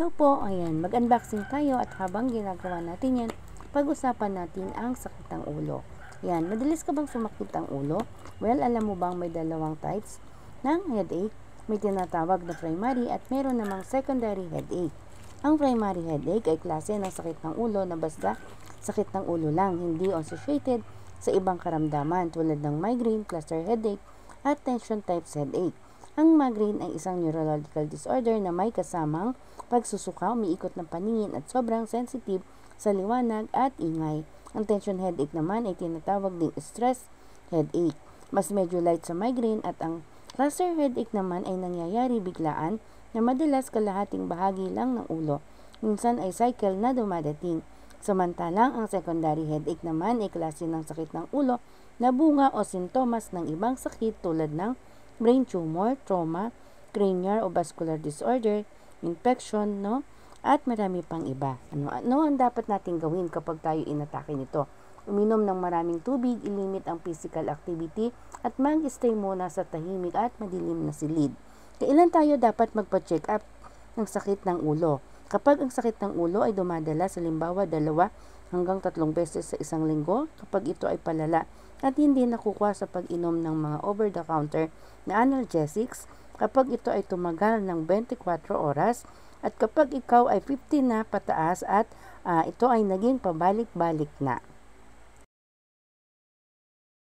Hello po, ayan, mag-unboxing tayo at habang ginagawa natin yan, pag-usapan natin ang sakit ng ulo. Ayan, madalas ka bang sumakit ang ulo? Well, alam mo bang may dalawang types ng headache? May tinatawag na primary at meron namang secondary headache. Ang primary headache ay klase ng sakit ng ulo na basta sakit ng ulo lang, hindi associated sa ibang karamdaman tulad ng migraine, cluster headache at tension type headache. Ang migraine ay isang neurological disorder na may kasamang pagsusuka, umiikot ng paningin at sobrang sensitive sa liwanag at ingay. Ang tension headache naman ay tinatawag ding stress headache. Mas medyo light sa migraine at ang cluster headache naman ay nangyayari biglaan na madalas kalahating bahagi lang ng ulo. Minsan ay cycle na dumadating. Samantalang ang secondary headache naman ay klase ng sakit ng ulo na bunga o sintomas ng ibang sakit tulad ng brain tumor, trauma, cranial o vascular disorder, infection, no? At marami pang iba. Ano ang dapat natin gawin kapag tayo inatake nito? Uminom ng maraming tubig, ilimit ang physical activity, at mag-stay muna sa tahimik at madilim na silid. Kailan tayo dapat magpa-check up ng sakit ng ulo? Kapag ang sakit ng ulo ay dumadala sa halimbawa 2 hanggang 3 beses sa isang linggo, kapag ito ay palala at hindi nakukuha sa pag-inom ng mga over-the-counter na analgesics, kapag ito ay tumagal ng 24 oras, at kapag ikaw ay 50 na pataas at ito ay naging pabalik-balik na.